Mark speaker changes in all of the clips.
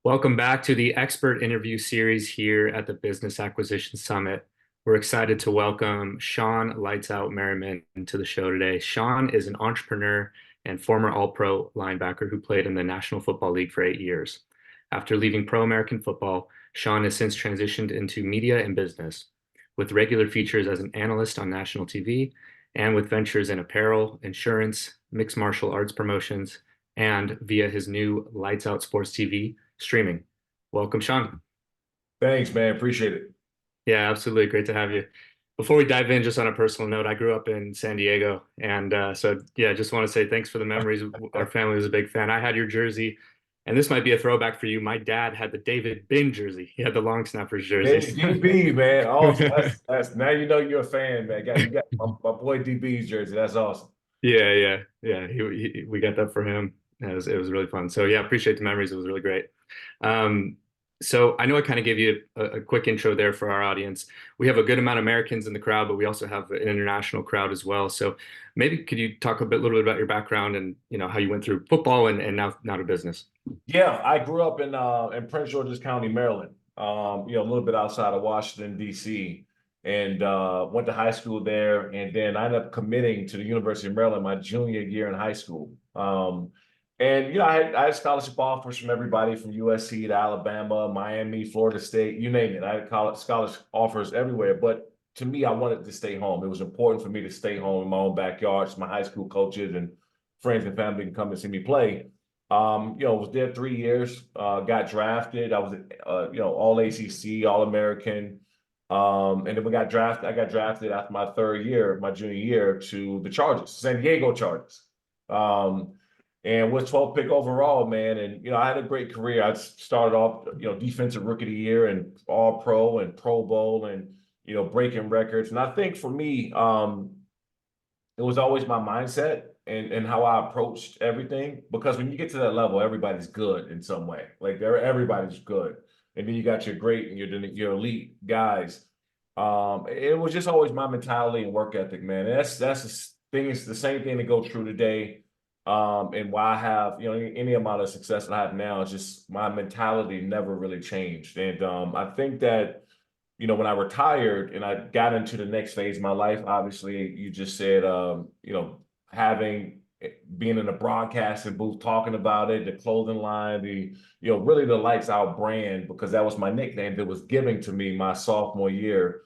Speaker 1: Welcome back to the expert interview series here at the Business Acquisition Summit. We're excited to welcome Shawne Lights Out Merriman to the show today. Shawne is an entrepreneur and former All-Pro linebacker who played in the National Football League for 8 years. After leaving pro American football, Shawne has since transitioned into media and business, with regular features as an analyst on national TV and with ventures in apparel, insurance, mixed martial arts promotions, and via his new Lights Out Sports TV streaming. Welcome, Shawne.
Speaker 2: Thanks, man. Appreciate it.
Speaker 1: Yeah, absolutely. Great to have you. Before we dive in, just on a personal note, I grew up in San Diego. And so, yeah, just want to say thanks for the memories. Our family was a big fan. I had your jersey, and this might be a throwback for you. My dad had the David Bing jersey. He had the long snappers jerseys.
Speaker 2: DB, man. Awesome. That's now you know you're a fan, man. You got my boy DB's jersey. That's awesome.
Speaker 1: Yeah. We got that for him. It was really fun. So yeah, appreciate the memories. It was really great. Um, so I know I kind of gave you a quick intro there for our audience. We have a good amount of Americans in the crowd, but we also have an international crowd as well. So maybe could you talk little bit about your background and how you went through football and now to business?
Speaker 2: Yeah, I grew up in Prince George's County, Maryland. A little bit outside of Washington, D.C. and went to high school there, and then I ended up committing to the University of Maryland my junior year in high school. I had scholarship offers from everybody from USC to Alabama, Miami, Florida State, you name it. I had college scholarship offers everywhere, but to me, I wanted to stay home. It was important for me to stay home in my own backyard, so my high school coaches and friends and family can come and see me play. Was there 3 years, got drafted. I was, all ACC, All American. And then I got drafted after my third year, my junior year, to the Chargers, San Diego Chargers. And was 12th pick overall, man. And, I had a great career. I started off, defensive rookie of the year and all pro and Pro Bowl and, breaking records. And I think for me, it was always my mindset and how I approached everything. Because when you get to that level, everybody's good in some way. Like everybody's good. And then you got your great and your elite guys. It was just always my mentality and work ethic, man. And that's the thing. It's the same thing that goes true today. And why I have, any amount of success that I have now is just my mentality never really changed. And I think that when I retired and I got into the next phase of my life, obviously, you just said, having being in the broadcasting booth, talking about it, the clothing line, really the Lights Out brand, because that was my nickname that was given to me my sophomore year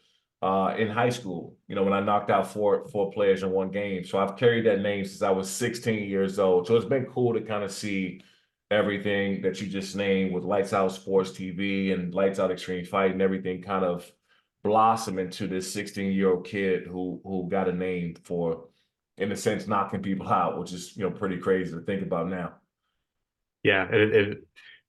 Speaker 2: in high school, when I knocked out four players in one game. So I've carried that name since I was 16 years old. So it's been cool to kind of see everything that you just named with Lights Out Sports TV and Lights Out Extreme Fight and everything kind of blossom into this 16-year-old kid who got a name for, in a sense, knocking people out, which is pretty crazy to think about now.
Speaker 1: Yeah,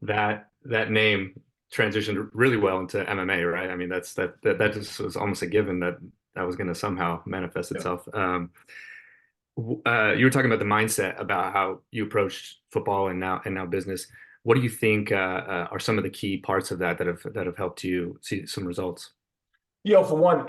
Speaker 1: that name transitioned really well into MMA, right? I mean, that just was almost a given that was going to somehow manifest
Speaker 2: Yeah.
Speaker 1: itself. You were talking about the mindset about how you approached football and now business. What do you think are some of the key parts of that have helped you see some results?
Speaker 2: For one,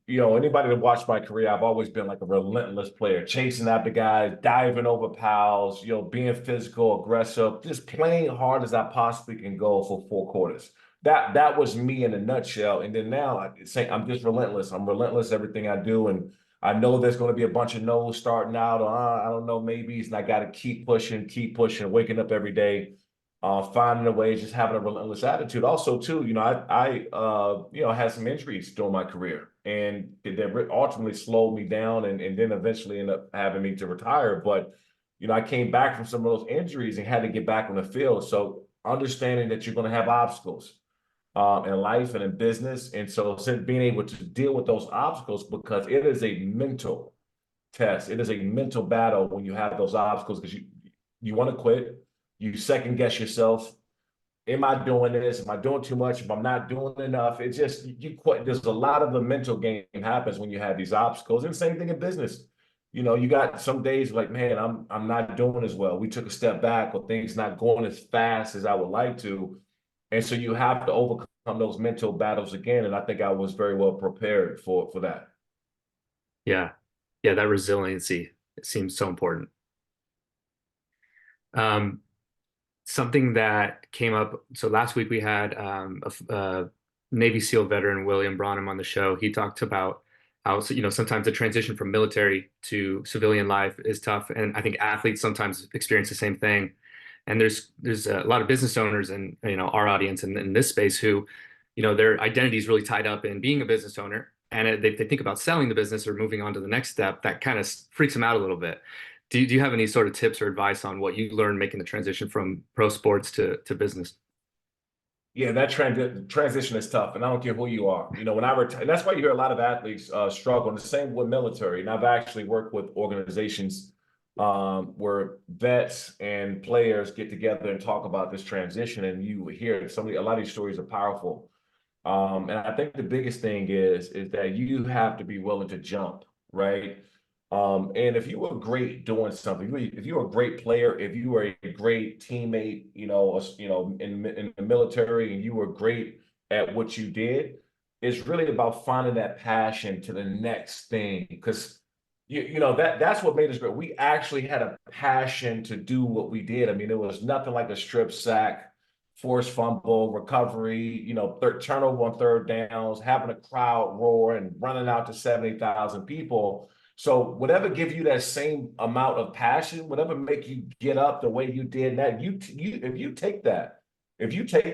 Speaker 2: anybody that watched my career, I've always been like a relentless player, chasing after guys, diving over pals, being physical, aggressive, just playing hard as I possibly can go for 4 quarters. That was me in a nutshell. And then now I'm just relentless. I'm relentless everything I do. And I know there's going to be a bunch of no's starting out, or I don't know, maybes, and I got to keep pushing, waking up every day, finding a way, just having a relentless attitude. Also, too, I had some injuries during my career, and that ultimately slowed me down, and then eventually ended up having me to retire. But I came back from some of those injuries and had to get back on the field. So understanding that you're going to have obstacles in life and in business, and so since being able to deal with those obstacles, because it is a mental test, it is a mental battle when you have those obstacles, because you want to quit, you second guess yourself. Am I doing this? Am I doing too much? If I'm not doing enough, it's just you quit. There's a lot of the mental game happens when you have these obstacles. And same thing in business. You got some days like, man, I'm not doing as well. We took a step back, or things not going as fast as I would like to. And so you have to overcome those mental battles again. And I think I was very well prepared for that.
Speaker 1: Yeah, yeah, that resiliency, it seems so important. Um, something that came up. So last week we had a Navy SEAL veteran, William Branham, on the show. He talked about how, sometimes the transition from military to civilian life is tough, and I think athletes sometimes experience the same thing. And there's a lot of business owners and our audience in this space who, their identity is really tied up in being a business owner, and they think about selling the business or moving on to the next step. That kind of freaks them out a little bit. Do you have any sort of tips or advice on what you learned making the transition from pro sports to business?
Speaker 2: Yeah, that transition is tough, and I don't care who you are. When I retire, that's why you hear a lot of athletes struggle. And the same with military. And I've actually worked with organizations where vets and players get together and talk about this transition, and you hear a lot of these stories are powerful. And I think the biggest thing is that you have to be willing to jump, right? And if you were great doing something, if you were a great player, if you were a great teammate, in the military, and you were great at what you did, it's really about finding that passion to the next thing. Because that's what made us great. We actually had a passion to do what we did. I mean, it was nothing like a strip sack, forced fumble, recovery, turnover on third downs, having a crowd roar and running out to 70,000 people. So whatever gives you that same amount of passion, whatever make you get up the way you did that, if you take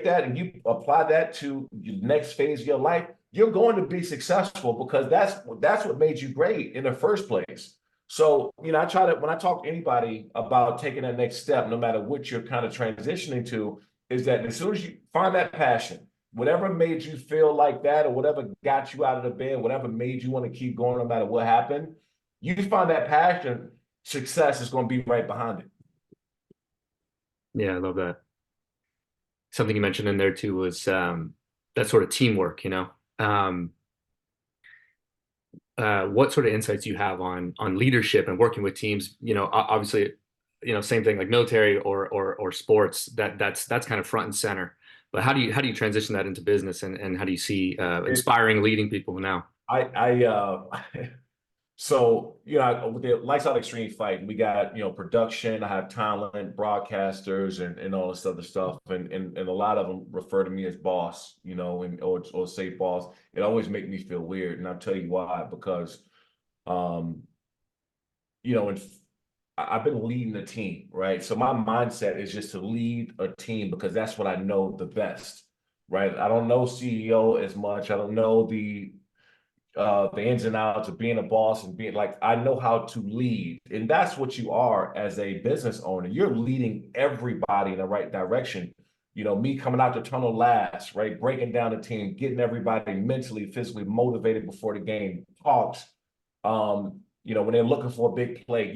Speaker 2: that and you apply that to the next phase of your life, you're going to be successful because that's what made you great in the first place. So, I try to, when I talk to anybody about taking that next step, no matter what you're kind of transitioning to, is that as soon as you find that passion, whatever made you feel like that, or whatever got you out of the bed, whatever made you want to keep going no matter what happened, you find that passion, success is going to be right behind it.
Speaker 1: Yeah, I love that. Something you mentioned in there too was that sort of teamwork, what sort of insights you have on leadership and working with teams? Obviously, same thing like military or sports. That's kind of front and center. But how do you transition that into business, and how do you see
Speaker 2: It,
Speaker 1: inspiring leading people now?
Speaker 2: I So, with the Lights Out Extreme Fight, we got, production, I have talent, broadcasters, and all this other stuff. And a lot of them refer to me as boss, or say boss. It always makes me feel weird. And I'll tell you why, because, um, and I've been leading a team, right? So my mindset is just to lead a team because that's what I know the best, right? I don't know CEO as much. I don't know the ins and outs of being a boss and being like, I know how to lead. And that's what you are as a business owner. You're leading everybody in the right direction. Me coming out the tunnel last, right? Breaking down the team, getting everybody mentally, physically motivated before the game, talks. When they're looking for a big play,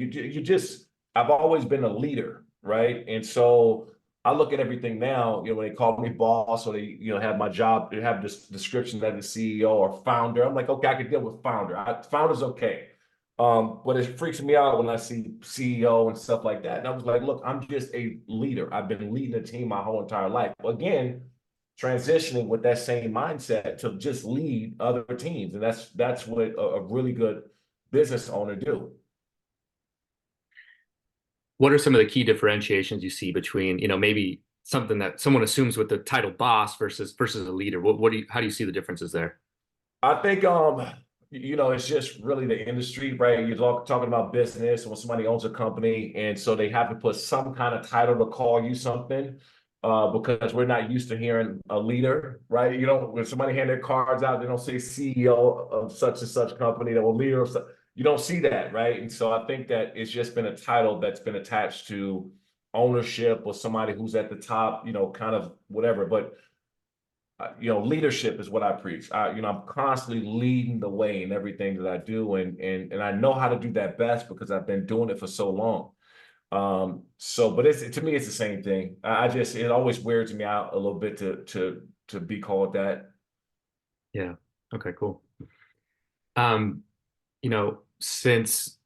Speaker 2: I've always been a leader, right? And so I look at everything now, when they call me boss or they, have my job, they have this description as the CEO or founder. I'm like, okay, I can deal with founder. Founder's okay. But it freaks me out when I see CEO and stuff like that. And I was like, look, I'm just a leader. I've been leading a team my whole entire life. Again, transitioning with that same mindset to just lead other teams. And that's what a really good business owner do.
Speaker 1: What are some of the key differentiations you see between, maybe something that someone assumes with the title boss versus a leader? How do you see the differences there?
Speaker 2: I think it's just really the industry, right? You're talking about business when somebody owns a company, and so they have to put some kind of title to call you something, because we're not used to hearing a leader, right? When somebody hand their cards out, they don't say CEO of such and such company or leader of such. You don't see that, right? And so I think that it's just been a title that's been attached to ownership or somebody who's at the top, kind of whatever. But leadership is what I preach. I'm constantly leading the way in everything that I do, and I know how to do that best because I've been doing it for so long. But to me, it's the same thing. It always weirds me out a little bit to be called that.
Speaker 1: Yeah. Okay, cool. Since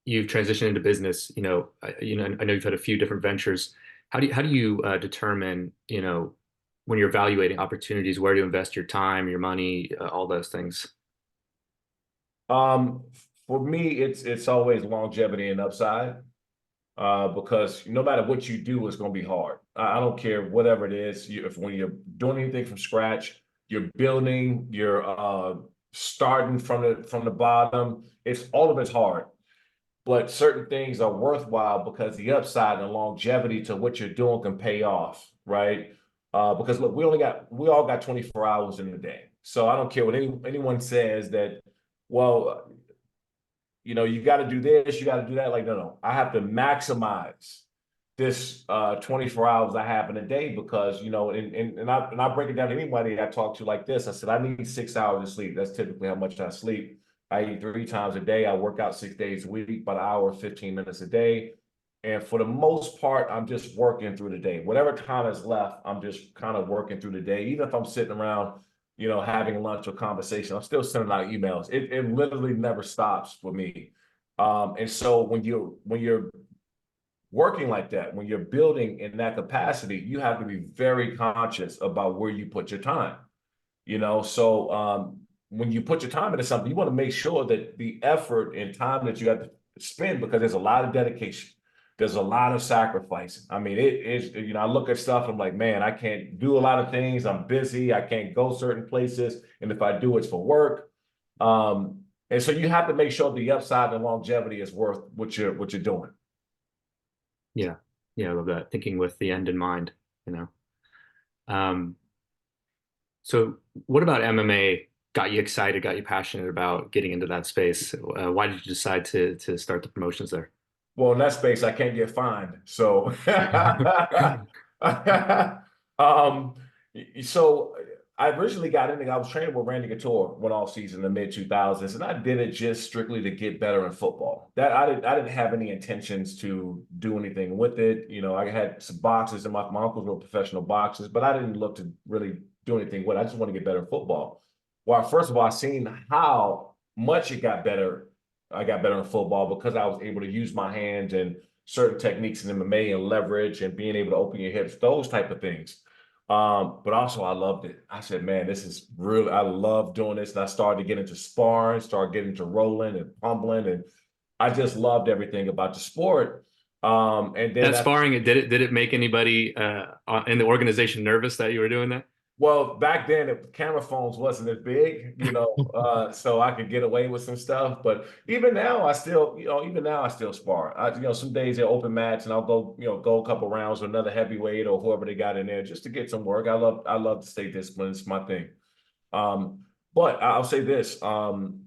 Speaker 1: you've transitioned into business, I know you've had a few different ventures. How do you determine, when you're evaluating opportunities, where to invest your time, your money, all those things?
Speaker 2: Um, for me, it's always longevity and upside. because no matter what you do, it's going to be hard. I don't care whatever it is. If when you're doing anything from scratch, you're building, you're starting from the bottom. It's all of it's hard, but certain things are worthwhile because the upside and longevity to what you're doing can pay off, right? Because look, we all got 24 hours in the day. So I don't care what anyone says that, well, you got to do this, you got to do that. Like, no, no, I have to maximize this 24 hours I have in a day because, and I break it down to anybody I talk to like this. I said, I need 6 hours of sleep. That's typically how much I sleep. I eat 3 times a day. I work out 6 days a week, about an hour, 15 minutes a day. And for the most part, I'm just working through the day. Whatever time is left, I'm just kind of working through the day. Even if I'm sitting around, having lunch or conversation, I'm still sending out emails. It literally never stops for me. And so when you're working like that, when you're building in that capacity, you have to be very conscious about where you put your time. So when you put your time into something, you want to make sure that the effort and time that you have to spend, because there's a lot of dedication, there's a lot of sacrifice. I mean, it is, I look at stuff, I'm like, man, I can't do a lot of things. I'm busy. I can't go certain places. And if I do, it's for work. And so you have to make sure the upside and longevity is worth what you're doing.
Speaker 1: Yeah. Yeah, I love that. Thinking with the end in mind, you know. Um, so what about MMA got you excited, got you passionate about getting into that space? Why did you decide to start the promotions there?
Speaker 2: Well, in that space, I can't get fined. So, um, so I originally got into. I was training with Randy Couture one off season in the mid 2000s, and I did it just strictly to get better in football. That I didn't have any intentions to do anything with it. I had some boxes, and my uncles were professional boxers, but I didn't look to really do anything with it. I just want to get better in football. Well, first of all, I seen how much it got better. I got better in football because I was able to use my hands and certain techniques in MMA and leverage and being able to open your hips, those type of things. But also I loved it. I said, man, this is really, I love doing this. And I started to get into sparring, started getting into rolling and pummling. And I just loved everything about the sport. And then
Speaker 1: That sparring, did it make anybody in the organization nervous that you were doing that?
Speaker 2: well, back then, camera phones wasn't as big, so I could get away with some stuff. But even now, I still spar. Some days they're open mats, and I'll go a couple rounds with another heavyweight or whoever they got in there just to get some work. I love to stay disciplined. It's my thing. But I'll say this, that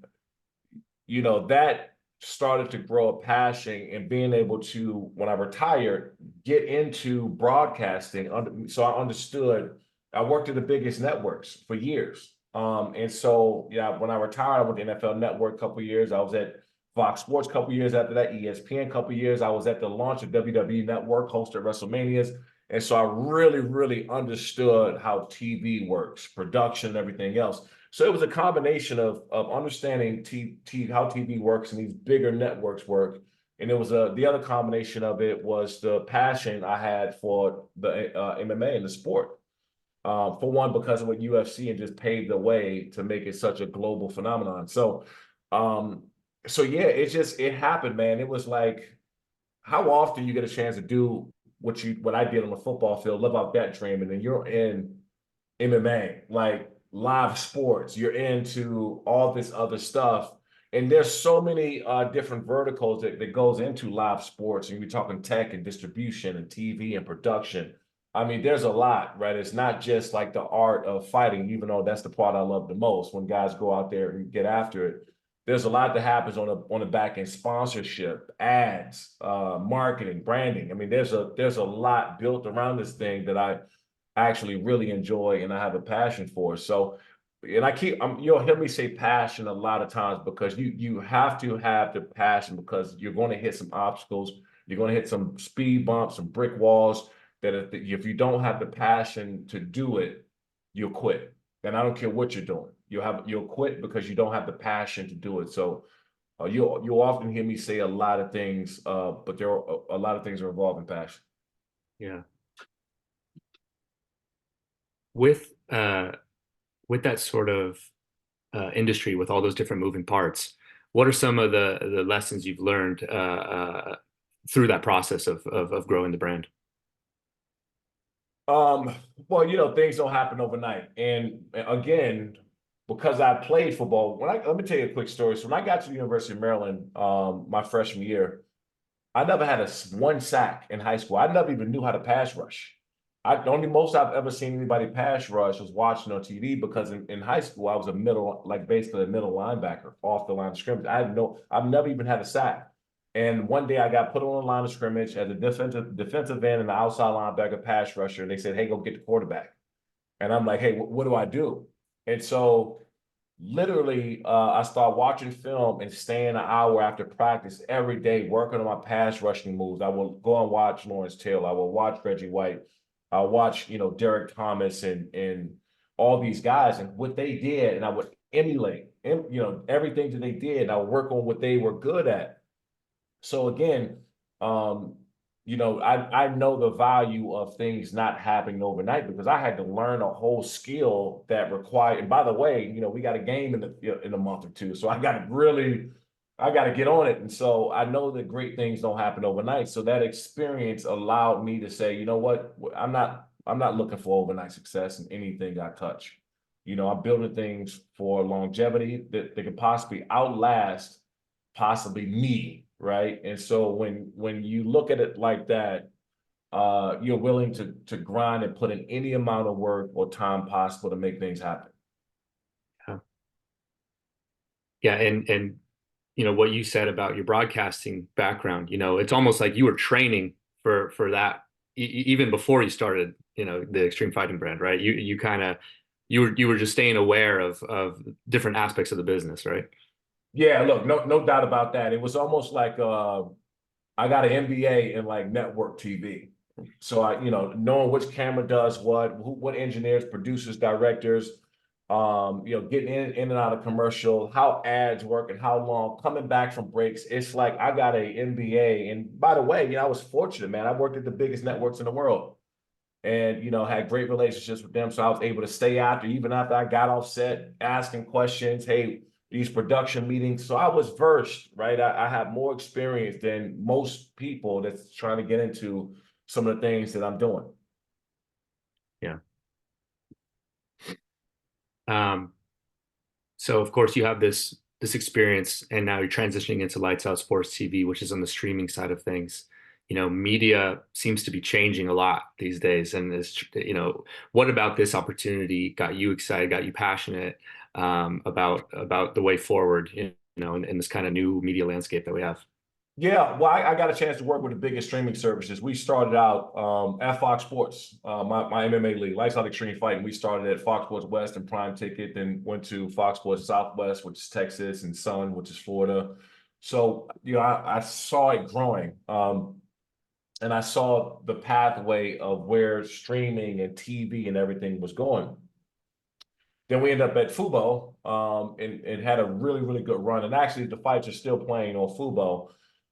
Speaker 2: started to grow a passion and being able to, when I retired, get into broadcasting. So I understood. I worked at the biggest networks for years. And so, yeah, when I retired, I went to NFL Network a couple of years. I was at Fox Sports a couple of years after that, ESPN a couple of years. I was at the launch of WWE Network, hosted WrestleManias. And so I really, really understood how TV works, production, and everything else. So it was a combination of understanding how TV works and these bigger networks work. And it was the other combination of it was the passion I had for the MMA and the sport. For one, because of what UFC and just paved the way to make it such a global phenomenon. Um, so yeah, it happened, man. It was like, how often you get a chance to do what I did on the football field, live out that dream, and then you're in MMA, like live sports, you're into all this other stuff. And there's so many different verticals that goes into live sports. And we're talking tech and distribution and TV and production. I mean, there's a lot, right? It's not just like the art of fighting, even though that's the part I love the most when guys go out there and get after it. There's a lot that happens on the back end: sponsorship, ads, marketing, branding. I mean, there's a lot built around this thing that I actually really enjoy and I have a passion for. So, and you'll hear me say passion a lot of times because you have to have the passion because you're going to hit some obstacles, you're going to hit some speed bumps, some brick walls that if you don't have the passion to do it, you'll quit. And I don't care what you're doing, you'll quit because you don't have the passion to do it. So you'll often hear me say a lot of things, but there are a lot of things are involved in passion.
Speaker 1: Yeah. With with that sort of industry, with all those different moving parts, what are some of the lessons you've learned through that process of growing the brand?
Speaker 2: Um, well, things don't happen overnight. And again, because I played football, let me tell you a quick story. So when I got to the University of Maryland, my freshman year, I never had one sack in high school. I never even knew how to pass rush. The only most I've ever seen anybody pass rush was watching on TV because in high school I was a middle, like basically a middle linebacker off the line of scrimmage. I've never even had a sack. And one day I got put on the line of scrimmage as a defensive end and the outside linebacker pass rusher, and they said, "Hey, go get the quarterback." And I'm like, "Hey, what do I do?" And so literally, I started watching film and staying an hour after practice every day, working on my pass rushing moves. I will go and watch Lawrence Taylor. I will watch Reggie White. I'll watch, Derek Thomas and all these guys and what they did, and I would emulate, everything that they did. And I would work on what they were good at. So again, um, I know the value of things not happening overnight because I had to learn a whole skill that required. And by the way, we got a game in a month or two, so I got to get on it. And so I know that great things don't happen overnight. So that experience allowed me to say, you know what, I'm not looking for overnight success in anything I touch. I'm building things for longevity that could possibly outlast possibly me, right? And so when you look at it like that, you're willing to grind and put in any amount of work or time possible to make things happen.
Speaker 1: Yeah, yeah, and what you said about your broadcasting background, it's almost like you were training for that even before you started, the Extreme Fighting brand, right? You kind of you were just staying aware of different aspects of the business, right?
Speaker 2: Yeah, look, no doubt about that. It was almost like I got an MBA in like network TV. So knowing which camera does what engineers, producers, directors, getting in and out of commercial, how ads work and how long, coming back from breaks. It's like I got a MBA. And by the way, I was fortunate, man. I worked at the biggest networks in the world and had great relationships with them. So I was able to stay after, even after I got off set, asking questions. Hey, these production meetings. So I was versed, right? I have more experience than most people that's trying to get into some of the things that I'm doing.
Speaker 1: Yeah. Um, so of course you have this experience, and now you're transitioning into Lights Out Sports TV, which is on the streaming side of things. Media seems to be changing a lot these days, and what about this opportunity got you excited, got you passionate about the way forward, in this kind of new media landscape that we have?
Speaker 2: Yeah, well, I got a chance to work with the biggest streaming services. We started out at Fox Sports, my MMA league, Lights Out Extreme Fighting. We started at Fox Sports West and Prime Ticket, then went to Fox Sports Southwest, which is Texas, and Sun, which is Florida. So, I saw it growing. And I saw the pathway of where streaming and TV and everything was going. Then we ended up at Fubo, and had a really, really good run. And actually, the fights are still playing on Fubo.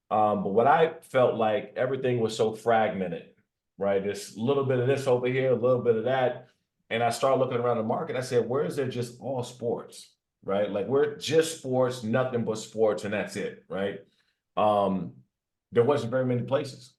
Speaker 2: But what I felt like everything was so fragmented, right? There's a little bit of this over here, a little bit of that. And I started looking around the market. I said, where is there just all sports, right? Like we're just sports, nothing but sports, and that's it, right? Um, there wasn't very many places.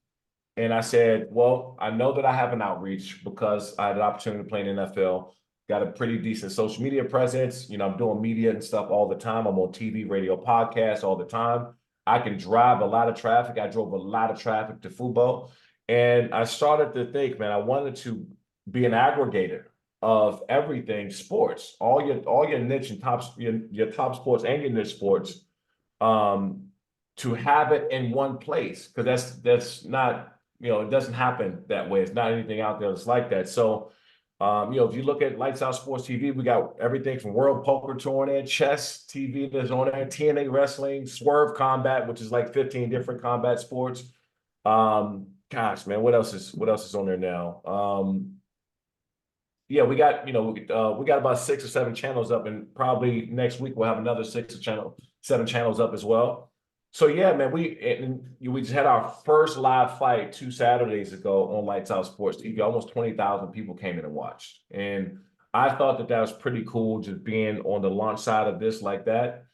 Speaker 2: And I said, well, I know that I have an outreach because I had an opportunity to play in the NFL, got a pretty decent social media presence. I'm doing media and stuff all the time. I'm on TV, radio, podcasts all the time. I can drive a lot of traffic. I drove a lot of traffic to Fubo. And I started to think, man, I wanted to be an aggregator of everything sports, all your niche and your top sports and your niche sports, um, to have it in one place. Because that's not, it doesn't happen that way. It's not anything out there that's like that. So if you look at Lights Out Sports TV, we got everything from World Poker Tour on there, chess TV that's on there, TNA Wrestling, Swerve Combat, which is like 15 different combat sports. Gosh, man, what else is on there now? Yeah, we got we got about 6 or 7 channels up, and probably next week we'll have another 7 channels up as well. So yeah, man, we just had our first live fight 2 Saturdays ago on Lights Out Sports TV. Almost 20,000 people came in and watched, and I thought that was pretty cool, just being on the launch side of this like that.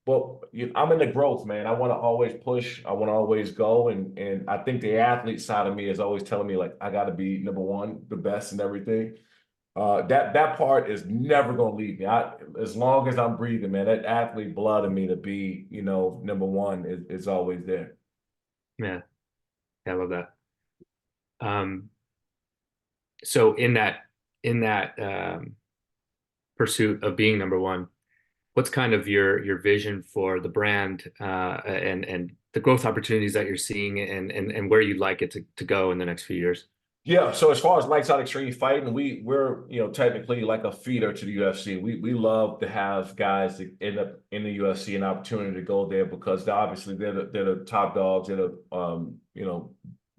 Speaker 2: But I'm in the growth, man. I want to always push. I want to always go, and I think the athlete side of me is always telling me like I got to be number one, the best, and everything. That part is never gonna leave me. As long as I'm breathing, man, that athlete blood in me to be, number one is always there.
Speaker 1: Yeah, I love that. Um, so in that pursuit of being number one, what's kind of your vision for the brand and the growth opportunities that you're seeing and where you'd like it to go in the next few years?
Speaker 2: Yeah, so as far as Lights Out Extreme Fighting, we're technically like a feeder to the UFC. We love to have guys that end up in the UFC an opportunity to go there because obviously they're the top dogs, they're the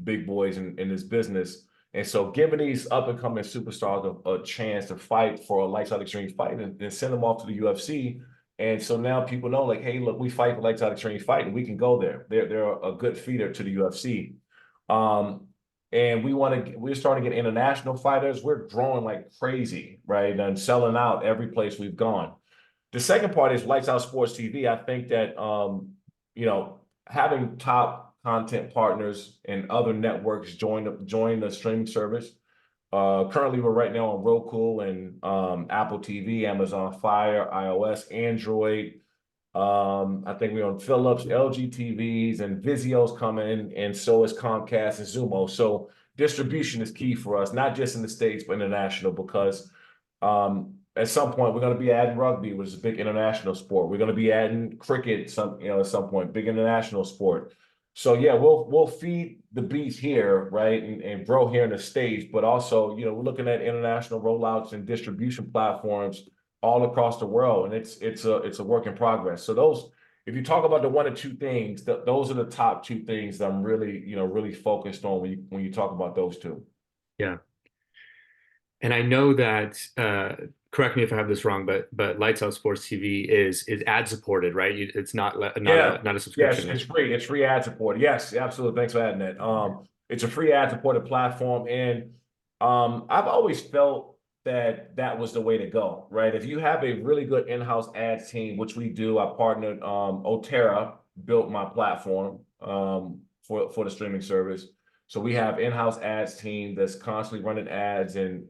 Speaker 2: big boys in this business. And so giving these up and coming superstars a chance to fight for a Lights Out Extreme Fighting and send them off to the UFC. And so now people know like, hey, look, we fight for Lights Out Extreme Fighting, we can go there. They're a good feeder to the UFC. Um, and we're starting to get international fighters. We're growing like crazy, right? And selling out every place we've gone. The second part is Lights Out Sports TV. I think that having top content partners and other networks join the streaming service. Currently, we're right now on Roku and Apple TV, Amazon Fire, iOS, Android. I think we're on Philips, LG TVs, and Vizio's coming, and so is Comcast and Zumo. So distribution is key for us, not just in the States, but international, because at some point we're going to be adding rugby, which is a big international sport. We're going to be adding cricket at some point, big international sport. So yeah, we'll feed the beast here, right, and grow here in the States, but also, we're looking at international rollouts and distribution platforms all across the world, and it's a work in progress. So those, if you talk about the one or two things, those are the top two things that I'm really focused on when you talk about those two.
Speaker 1: Yeah. And I know that correct me if I have this wrong, but Lights Out Sports TV is ad supported, right? It's
Speaker 2: Yeah,
Speaker 1: not a
Speaker 2: yes,
Speaker 1: subscription.
Speaker 2: it's free. It's free ad support. Yes, absolutely. Thanks for adding that. It's a free ad supported platform, and I've always felt that that was the way to go, right? If you have a really good in-house ads team, which we do, I partnered. Otera built my platform for the streaming service, so we have in-house ads team that's constantly running ads and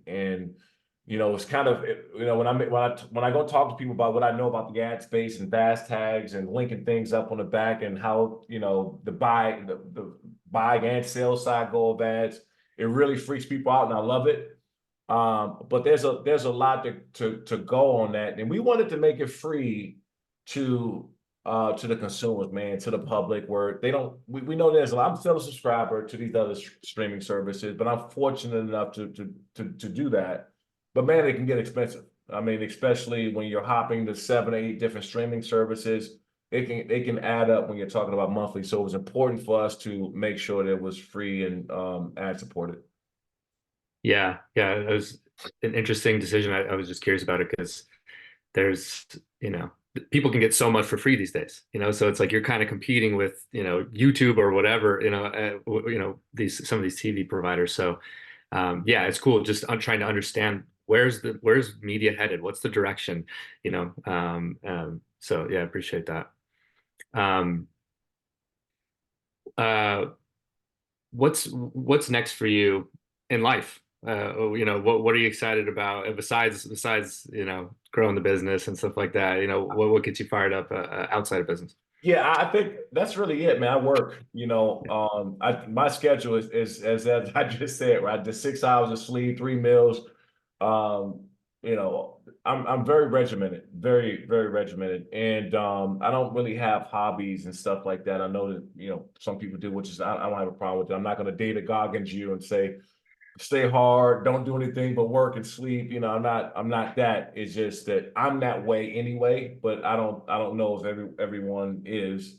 Speaker 2: it's kind of, when I go talk to people about what I know about the ad space and fast tags and linking things up on the back and how, the buy and sell side go of ads, it really freaks people out and I love it. But there's a lot to go on that. And we wanted to make it free to to the consumers, man, to the public, where they don't, we know there's a lot. I'm still a subscriber to these other streaming services, but I'm fortunate enough to do that. But man, it can get expensive. I mean, especially when you're hopping to 7 or 8 different streaming services, it can add up when you're talking about monthly. So it was important for us to make sure that it was free and ad supported.
Speaker 1: Yeah, yeah, it was an interesting decision. I was just curious about it because there's, people can get so much for free these days, so it's like you're kind of competing with, YouTube or whatever, these some of these TV providers. So yeah, it's cool. Just trying to understand where's media headed, what's the direction, so yeah, I appreciate that. Um, uh, what's next for you in life? What are you excited about besides growing the business and stuff like that? What gets you fired up outside of business?
Speaker 2: Yeah, I think that's really it, man. I work, my schedule is as I just said, right? The 6 hours of sleep, 3 meals. Um, I'm very regimented, very, very regimented. And I don't really have hobbies and stuff like that. I know that, some people do, which is I don't have a problem with it. I'm not gonna date a Goggins you and say, stay hard, don't do anything but work and sleep. I'm not that. It's just that I'm that way anyway, but I don't know if everyone is,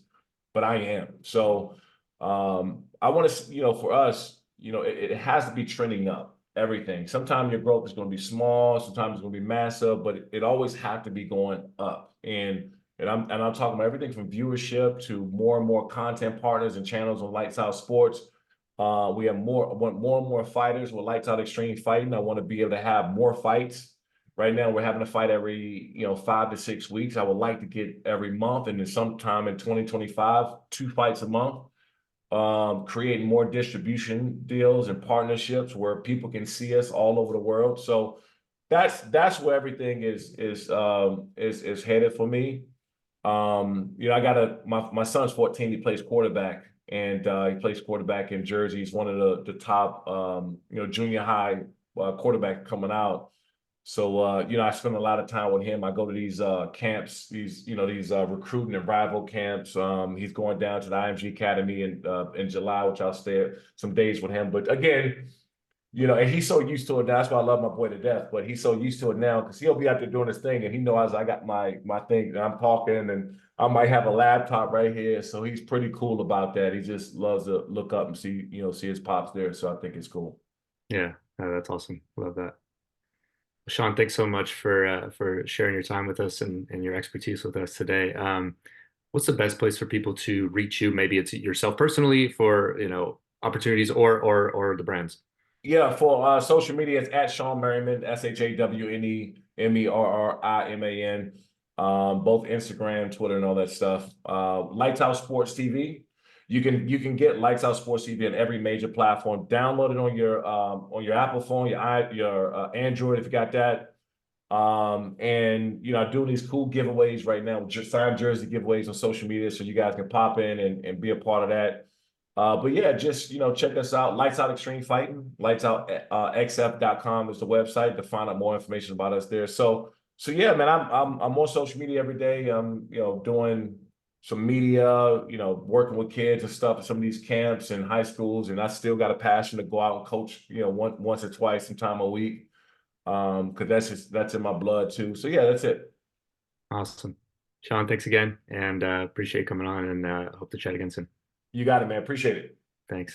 Speaker 2: but I am. So I want to, for us, it has to be trending up everything. Sometimes your growth is going to be small, sometimes it's going to be massive, but it always has to be going up. And I'm talking about everything from viewership to more and more content partners and channels on Lights Out Sports. We have more, I want more and more fighters with Lights Out Extreme Fighting. I want to be able to have more fights Right now, we're having a fight every 5 to 6 weeks. I would like to get every month, and then sometime in 2025, 2 fights a month. Creating more distribution deals and partnerships where people can see us all over the world. So that's where everything is headed for me. I got my son's 14. He plays quarterback, and he plays quarterback in Jersey. He's one of the top junior high quarterback coming out. So I spend a lot of time with him. I go to these camps, these recruiting and rival camps. He's going down to the IMG Academy in July, which I'll stay some days with him. But again, and he's so used to it now. That's why I love my boy to death. But he's so used to it now because he'll be out there doing his thing, and he knows I got my thing, and I'm talking, and I might have a laptop right here. So he's pretty cool about that. He just loves to look up and see his pops there. So I think it's cool.
Speaker 1: Yeah, that's awesome. Love that. Shawne, thanks so much for sharing your time with us and your expertise with us today. What's the best place for people to reach you? Maybe it's yourself personally for, opportunities or the brands.
Speaker 2: Yeah, for social media, it's at Shawne Merriman, SHAWNEMERRIMAN. Both Instagram, Twitter, and all that stuff. Lights Out Sports TV. You can get Lights Out Sports TV on every major platform. Download it on your Apple phone, your Android if you got that. And doing these cool giveaways right now, just signed jersey giveaways on social media, so you guys can pop in and be a part of that. But yeah, just check us out. Lights Out Extreme Fighting, lightsoutxf.com is the website to find out more information about us there. So yeah, man, I'm on social media every day. I'm doing some media, working with kids and stuff at some of these camps and high schools, and I still got a passion to go out and coach, once or twice sometime a week. Because that's in my blood too. So yeah, that's it.
Speaker 1: Awesome. Shawne, thanks again and appreciate you coming on and hope to chat again soon.
Speaker 2: You got it, man. Appreciate it.
Speaker 1: Thanks.